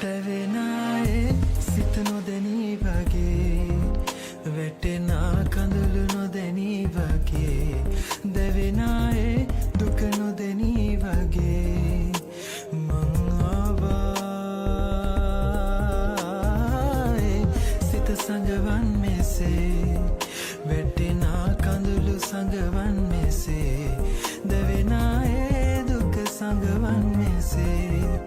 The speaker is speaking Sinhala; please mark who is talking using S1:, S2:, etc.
S1: දැවෙනායේ සිත නොදැනී වගේ වැටෙනා කඳුළු නොදැනී වගේ දැවෙනායේ දුක නොදැනී වගේ මං ආවායේ සිත සඟවන් මෙසේ වැටෙනා කඳුළු සඟවන් මෙසේ දැවෙනායේ දුක සඟවන් මෙසේ